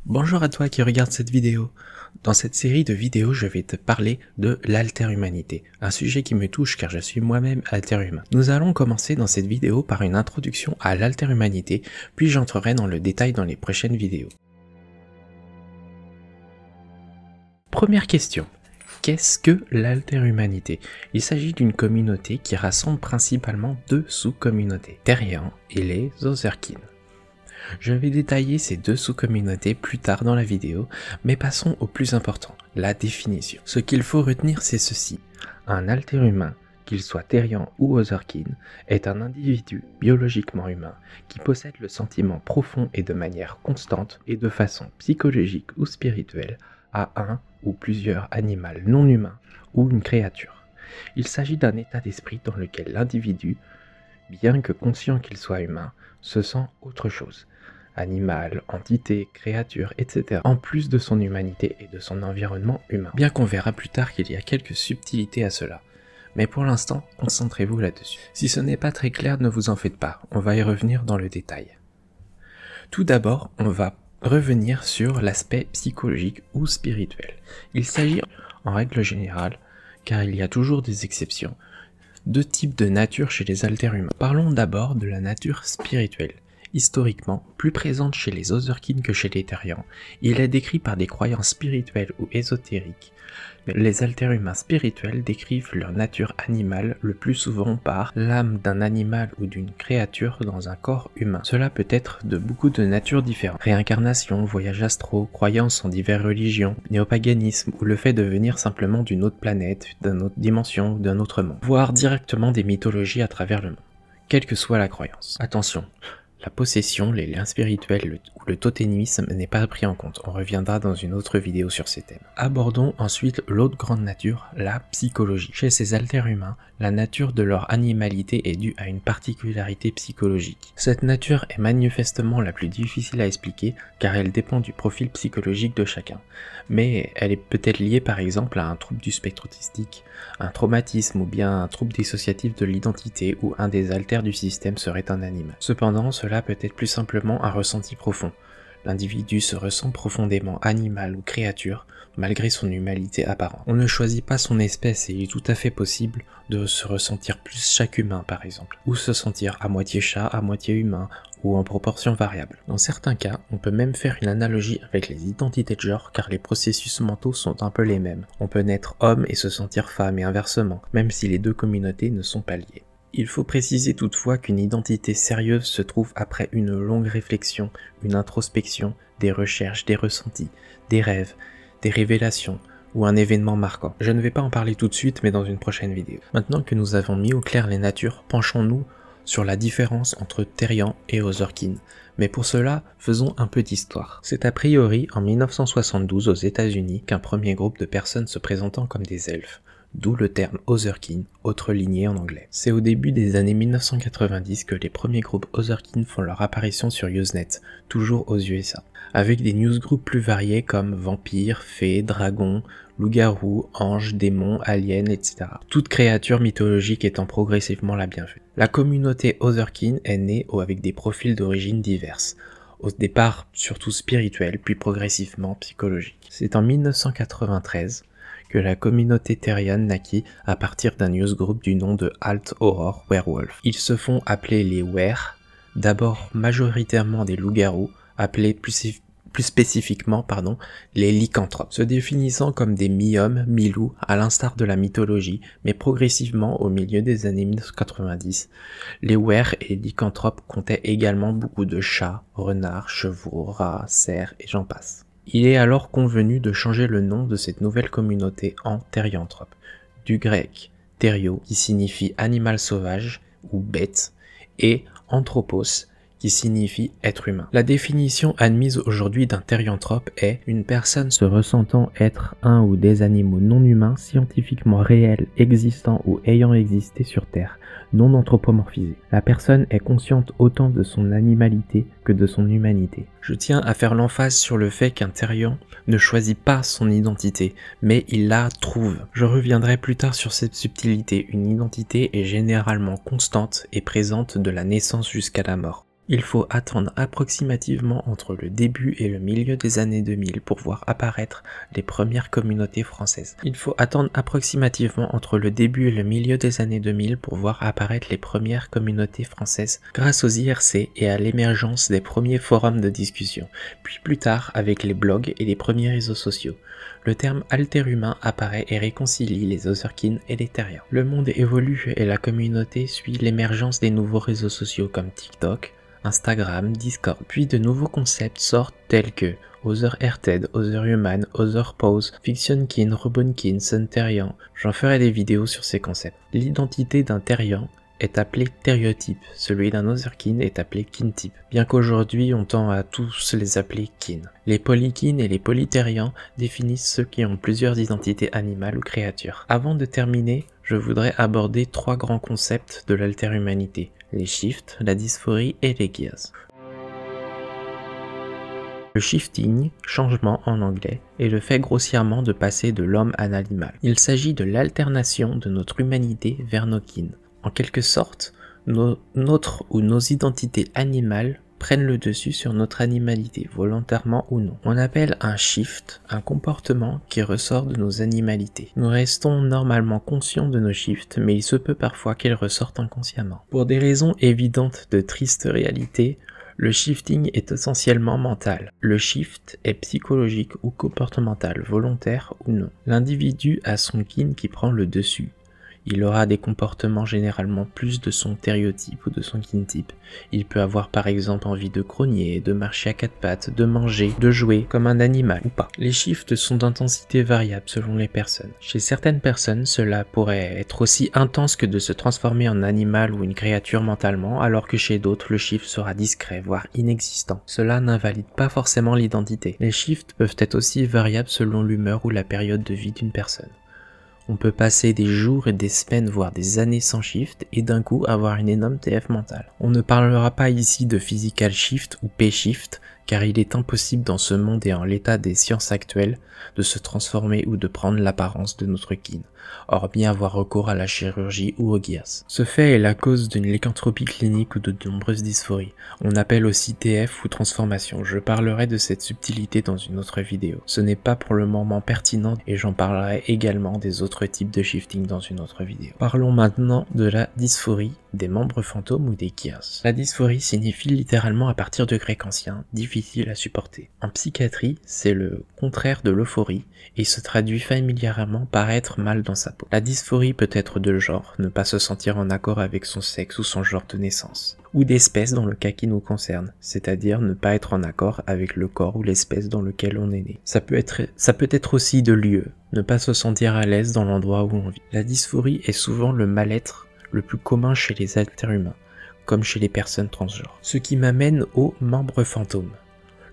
Bonjour à toi qui regarde cette vidéo. Dans cette série de vidéos, je vais te parler de l'alterhumanité, un sujet qui me touche car je suis moi-même alterhumain. Nous allons commencer dans cette vidéo par une introduction à l'alterhumanité, puis j'entrerai dans le détail dans les prochaines vidéos. Première question. Qu'est-ce que l'alterhumanité? Il s'agit d'une communauté qui rassemble principalement deux sous-communautés, Terriens et les Ozerkines. Je vais détailler ces deux sous-communautés plus tard dans la vidéo, mais passons au plus important, la définition. Ce qu'il faut retenir, c'est ceci. Un alterhumain, qu'il soit terrien ou ozerkine, est un individu biologiquement humain qui possède le sentiment profond et de manière constante et de façon psychologique ou spirituelle à un ou plusieurs animaux non humains ou une créature. Il s'agit d'un état d'esprit dans lequel l'individu, bien que conscient qu'il soit humain, se sent autre chose. Animal, entité, créature, etc. en plus de son humanité et de son environnement humain. Bien qu'on verra plus tard qu'il y a quelques subtilités à cela. Mais pour l'instant, concentrez-vous là-dessus. Si ce n'est pas très clair, ne vous en faites pas, on va y revenir dans le détail. Tout d'abord, on va revenir sur l'aspect psychologique ou spirituel. Il s'agit, en règle générale, car il y a toujours des exceptions, deux types de nature chez les alterhumains. Parlons d'abord de la nature spirituelle. Historiquement, plus présente chez les Ozerkines que chez les Terriens, il est décrit par des croyances spirituelles ou ésotériques. Les alterhumains spirituels décrivent leur nature animale le plus souvent par l'âme d'un animal ou d'une créature dans un corps humain. Cela peut être de beaucoup de natures différentes. Réincarnation, voyages astraux, croyances en diverses religions, néopaganisme ou le fait de venir simplement d'une autre planète, d'une autre dimension ou d'un autre monde. Voire directement des mythologies à travers le monde, quelle que soit la croyance. Attention, la possession, les liens spirituels ou le totémisme n'est pas pris en compte, on reviendra dans une autre vidéo sur ces thèmes. Abordons ensuite l'autre grande nature, la psychologie. Chez ces alterhumains, la nature de leur animalité est due à une particularité psychologique. Cette nature est manifestement la plus difficile à expliquer car elle dépend du profil psychologique de chacun. Mais elle est peut-être liée par exemple à un trouble du spectre autistique, un traumatisme ou bien un trouble dissociatif de l'identité où un des alters du système serait un animal. Cependant, cela peut être plus simplement un ressenti profond. L'individu se ressent profondément animal ou créature, malgré son humanité apparente. On ne choisit pas son espèce et il est tout à fait possible de se ressentir plus chaque humain par exemple, ou se sentir à moitié chat, à moitié humain, ou en proportion variable. Dans certains cas, on peut même faire une analogie avec les identités de genre car les processus mentaux sont un peu les mêmes. On peut naître homme et se sentir femme et inversement, même si les deux communautés ne sont pas liées. Il faut préciser toutefois qu'une identité sérieuse se trouve après une longue réflexion, une introspection, des recherches, des ressentis, des rêves, des révélations ou un événement marquant. Je ne vais pas en parler tout de suite mais dans une prochaine vidéo. Maintenant que nous avons mis au clair les natures, penchons-nous sur la différence entre Terriens et Ozerkines. Mais pour cela, faisons un peu d'histoire. C'est a priori en 1972 aux États-Unis qu'un premier groupe de personnes se présentant comme des elfes, d'où le terme Ozerkine, autre lignée en anglais. C'est au début des années 1990 que les premiers groupes Ozerkines font leur apparition sur Usenet, toujours aux USA, avec des newsgroups plus variés comme vampires, fées, dragons, loups-garous, anges, démons, aliens, etc. Toute créature mythologique étant progressivement la bienvenue. La communauté Ozerkine est née avec des profils d'origine diverses, au départ surtout spirituels, puis progressivement psychologiques. C'est en 1993 que la communauté terrienne naquit à partir d'un newsgroup du nom de Alt Horror Werewolf. Ils se font appeler les Were, d'abord majoritairement des loups-garous, appelés plus spécifiquement les lycanthropes, se définissant comme des mi-hommes, mi-loups, à l'instar de la mythologie, mais progressivement au milieu des années 1990, les Were et les lycanthropes comptaient également beaucoup de chats, renards, chevaux, rats, cerfs et j'en passe. Il est alors convenu de changer le nom de cette nouvelle communauté en Terrianthrope, du grec therio qui signifie animal sauvage ou bête, et anthropos qui signifie être humain. La définition admise aujourd'hui d'un Terrianthrope est une personne se ressentant être un ou des animaux non humains scientifiquement réels, existants ou ayant existé sur Terre, non anthropomorphisés. La personne est consciente autant de son animalité que de son humanité. Je tiens à faire l'emphase sur le fait qu'un Terrien ne choisit pas son identité, mais il la trouve. Je reviendrai plus tard sur cette subtilité. Une identité est généralement constante et présente de la naissance jusqu'à la mort. Il faut attendre approximativement entre le début et le milieu des années 2000 pour voir apparaître les premières communautés françaises. Il faut attendre approximativement entre le début et le milieu des années 2000 pour voir apparaître les premières communautés françaises grâce aux IRC et à l'émergence des premiers forums de discussion, puis plus tard avec les blogs et les premiers réseaux sociaux. Le terme alterhumain apparaît et réconcilie les Otherkin et les Terriens. Le monde évolue et la communauté suit l'émergence des nouveaux réseaux sociaux comme TikTok, Instagram, Discord, puis de nouveaux concepts sortent tels que Otherhearted, Otherhuman, Otherpose, Fictionkin, Robonkin, Sunterian. J'en ferai des vidéos sur ces concepts. L'identité d'un Terrien est appelé Terriotype, celui d'un Otherkin est appelé Kintype, bien qu'aujourd'hui on tend à tous les appeler Kin. Les Polykin et les Polythériens définissent ceux qui ont plusieurs identités animales ou créatures. Avant de terminer, je voudrais aborder 3 grands concepts de l'alterhumanité, les shifts, la dysphorie et les gears. Le shifting, changement en anglais, est le fait grossièrement de passer de l'homme à l'animal. Il s'agit de l'alternation de notre humanité vers nos kin. En quelque sorte, notre ou nos identités animales prennent le dessus sur notre animalité, volontairement ou non. On appelle un shift un comportement qui ressort de nos animalités. Nous restons normalement conscients de nos shifts, mais il se peut parfois qu'ils ressortent inconsciemment. Pour des raisons évidentes de triste réalité, le shifting est essentiellement mental. Le shift est psychologique ou comportemental, volontaire ou non. L'individu a son kin qui prend le dessus. Il aura des comportements généralement plus de son terriotype ou de son kintype. Il peut avoir par exemple envie de grogner, de marcher à 4 pattes, de manger, de jouer comme un animal ou pas. Les shifts sont d'intensité variable selon les personnes. Chez certaines personnes, cela pourrait être aussi intense que de se transformer en animal ou une créature mentalement, alors que chez d'autres, le shift sera discret, voire inexistant. Cela n'invalide pas forcément l'identité. Les shifts peuvent être aussi variables selon l'humeur ou la période de vie d'une personne. On peut passer des jours et des semaines voire des années sans shift et d'un coup avoir une énorme TF mentale. On ne parlera pas ici de physical shift ou P-shift car il est impossible dans ce monde et en l'état des sciences actuelles de se transformer ou de prendre l'apparence de notre kin, hormis avoir recours à la chirurgie ou au gears. Ce fait est la cause d'une lycanthropie clinique ou de nombreuses dysphories. On appelle aussi TF ou transformation. Je parlerai de cette subtilité dans une autre vidéo. Ce n'est pas pour le moment pertinent et j'en parlerai également des autres types de shifting dans une autre vidéo. Parlons maintenant de la dysphorie des membres fantômes ou des gears. La dysphorie signifie littéralement à partir de grec ancien, difficile à supporter. En psychiatrie, c'est le contraire de l'euphorie et se traduit familièrement par être mal dans sa peau. La dysphorie peut être de genre, ne pas se sentir en accord avec son sexe ou son genre de naissance, ou d'espèce dans le cas qui nous concerne, c'est-à-dire ne pas être en accord avec le corps ou l'espèce dans lequel on est né. Ça peut être aussi de lieu, ne pas se sentir à l'aise dans l'endroit où on vit. La dysphorie est souvent le mal-être le plus commun chez les alterhumains, comme chez les personnes transgenres. Ce qui m'amène aux membres fantômes.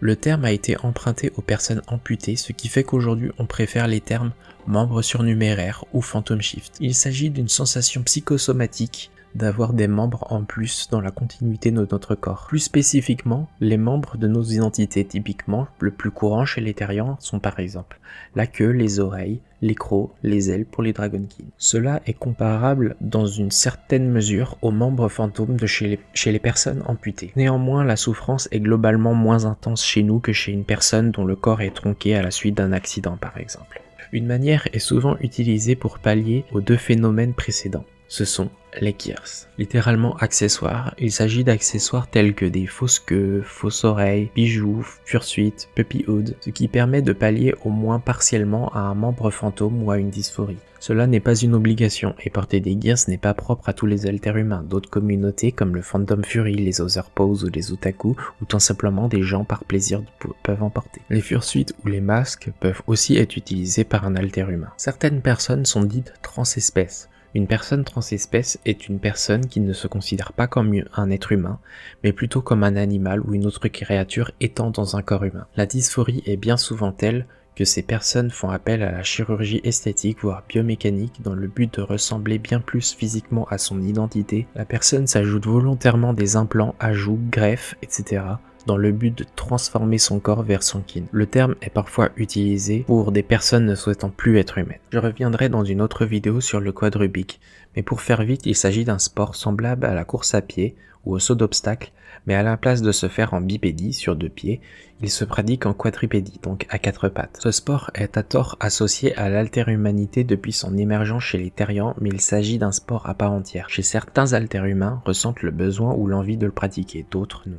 Le terme a été emprunté aux personnes amputées, ce qui fait qu'aujourd'hui on préfère les termes membres surnuméraires ou phantom shift. Il s'agit d'une sensation psychosomatique d'avoir des membres en plus dans la continuité de notre corps. Plus spécifiquement, les membres de nos identités, typiquement le plus courant chez les terriens sont par exemple la queue, les oreilles, les crocs, les ailes pour les dragonkin. Cela est comparable dans une certaine mesure aux membres fantômes de chez les personnes amputées. Néanmoins, la souffrance est globalement moins intense chez nous que chez une personne dont le corps est tronqué à la suite d'un accident par exemple. Une manière est souvent utilisée pour pallier aux 2 phénomènes précédents. Ce sont les gears. Littéralement accessoires, il s'agit d'accessoires tels que des fausses queues, fausses oreilles, bijoux, fursuites, puppyhood, ce qui permet de pallier au moins partiellement à un membre fantôme ou à une dysphorie. Cela n'est pas une obligation, et porter des gears n'est pas propre à tous les alterhumains. D'autres communautés comme le Fandom Fury, les Otherpose ou les Otaku, ou tout simplement des gens par plaisir peuvent en porter. Les fursuites ou les masques peuvent aussi être utilisés par un alterhumain. Certaines personnes sont dites transespèces. Une personne transespèce est une personne qui ne se considère pas comme un être humain, mais plutôt comme un animal ou une autre créature étant dans un corps humain. La dysphorie est bien souvent telle que ces personnes font appel à la chirurgie esthétique voire biomécanique dans le but de ressembler bien plus physiquement à son identité. La personne s'ajoute volontairement des implants, ajouts, greffes, etc. dans le but de transformer son corps vers son kin. Le terme est parfois utilisé pour des personnes ne souhaitant plus être humaines. Je reviendrai dans une autre vidéo sur le quad Rubik, mais pour faire vite, il s'agit d'un sport semblable à la course à pied, ou au saut d'obstacle, mais à la place de se faire en bipédie sur 2 pieds, il se pratique en quadrupédie, donc à 4 pattes. Ce sport est à tort associé à l'haltérohumanité depuis son émergence chez les Therians, mais il s'agit d'un sport à part entière. Chez certains haltérohumains ressentent le besoin ou l'envie de le pratiquer, d'autres non.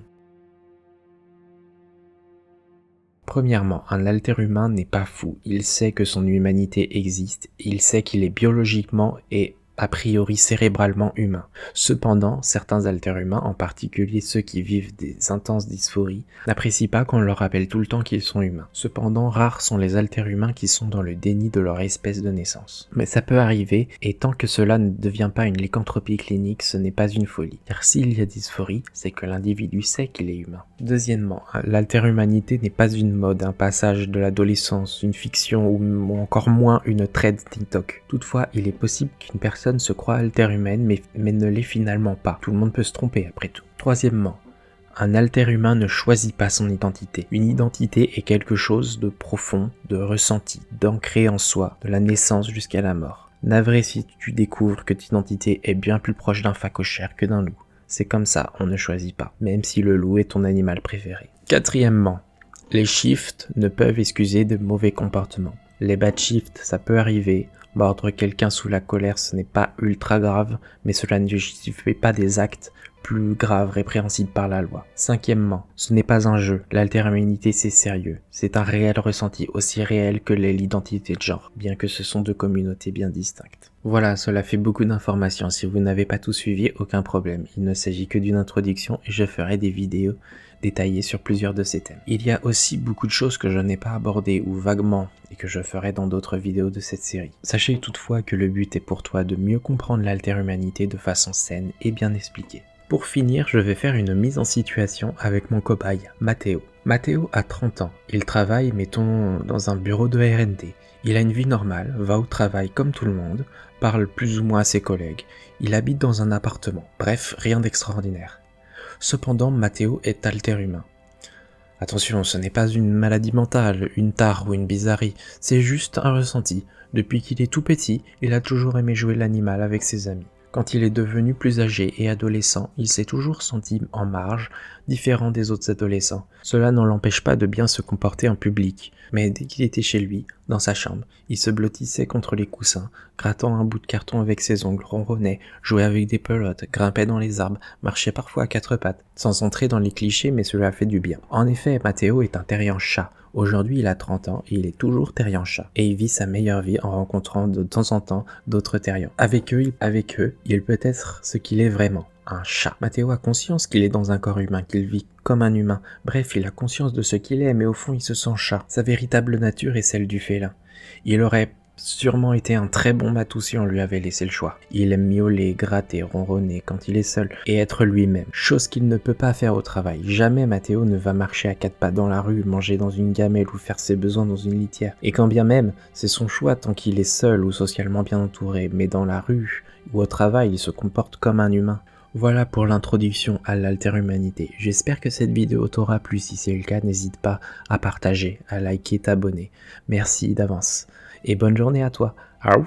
Premièrement, un haltérohumain n'est pas fou, il sait que son humanité existe, il sait qu'il est biologiquement et a priori cérébralement humain. Cependant, certains haltérohumains, en particulier ceux qui vivent des intenses dysphories, n'apprécient pas qu'on leur rappelle tout le temps qu'ils sont humains. Cependant, rares sont les haltérohumains qui sont dans le déni de leur espèce de naissance. Mais ça peut arriver, et tant que cela ne devient pas une lycanthropie clinique, ce n'est pas une folie. Car s'il y a dysphorie, c'est que l'individu sait qu'il est humain. Deuxièmement, l'haltérohumanité n'est pas une mode, un passage de l'adolescence, une fiction ou encore moins une trend TikTok. Toutefois, il est possible qu'une personne se croit haltérohumaine mais ne l'est finalement pas. Tout le monde peut se tromper après tout. Troisièmement, un haltérohumain ne choisit pas son identité. Une identité est quelque chose de profond, de ressenti, d'ancré en soi, de la naissance jusqu'à la mort. Navré si tu découvres que ton identité est bien plus proche d'un phacochère que d'un loup. C'est comme ça, on ne choisit pas, même si le loup est ton animal préféré. Quatrièmement, les shifts ne peuvent excuser de mauvais comportements. Les bad shifts, ça peut arriver. Mordre quelqu'un sous la colère, ce n'est pas ultra grave, mais cela ne justifie pas des actes plus graves répréhensibles par la loi. Cinquièmement, ce n'est pas un jeu, l'haltérohumanité c'est sérieux. C'est un réel ressenti, aussi réel que l'est l'identité de genre, bien que ce sont deux communautés bien distinctes. Voilà, cela fait beaucoup d'informations. Si vous n'avez pas tout suivi, aucun problème. Il ne s'agit que d'une introduction et je ferai des vidéos détaillées sur plusieurs de ces thèmes. Il y a aussi beaucoup de choses que je n'ai pas abordées ou vaguement et que je ferai dans d'autres vidéos de cette série. Sachez toutefois que le but est pour toi de mieux comprendre l'haltérohumanité de façon saine et bien expliquée. Pour finir, je vais faire une mise en situation avec mon cobaye, Mathéo. Mathéo a 30 ans. Il travaille, mettons, dans un bureau de R&D. Il a une vie normale, va au travail comme tout le monde, parle plus ou moins à ses collègues. Il habite dans un appartement. Bref, rien d'extraordinaire. Cependant, Mathéo est haltérohumain. Attention, ce n'est pas une maladie mentale, une tare ou une bizarrerie, c'est juste un ressenti. Depuis qu'il est tout petit, il a toujours aimé jouer l'animal avec ses amis. Quand il est devenu plus âgé et adolescent, il s'est toujours senti en marge, différent des autres adolescents. Cela ne l'empêche pas de bien se comporter en public, mais dès qu'il était chez lui, dans sa chambre, il se blottissait contre les coussins, grattant un bout de carton avec ses ongles, ronronnait, jouait avec des pelotes, grimpait dans les arbres, marchait parfois à 4 pattes, sans entrer dans les clichés, mais cela fait du bien. En effet, Mathéo est un terrien chat. Aujourd'hui, il a 30 ans et il est toujours terrien chat. Et il vit sa meilleure vie en rencontrant de temps en temps d'autres terriens. Avec eux, il peut être ce qu'il est vraiment, un chat. Mathéo a conscience qu'il est dans un corps humain, qu'il vit comme un humain. Bref, il a conscience de ce qu'il est, mais au fond, il se sent chat. Sa véritable nature est celle du félin. Il aurait sûrement été un très bon matou si on lui avait laissé le choix. Il aime miauler, gratter, ronronner quand il est seul et être lui-même, chose qu'il ne peut pas faire au travail. Jamais Mathéo ne va marcher à 4 pattes dans la rue, manger dans une gamelle ou faire ses besoins dans une litière. Et quand bien même, c'est son choix tant qu'il est seul ou socialement bien entouré, mais dans la rue ou au travail, il se comporte comme un humain. Voilà pour l'introduction à l'haltérohumanité. J'espère que cette vidéo t'aura plu. Si c'est le cas, n'hésite pas à partager, à liker, t'abonner. Merci d'avance. Et bonne journée à toi. Au revoir.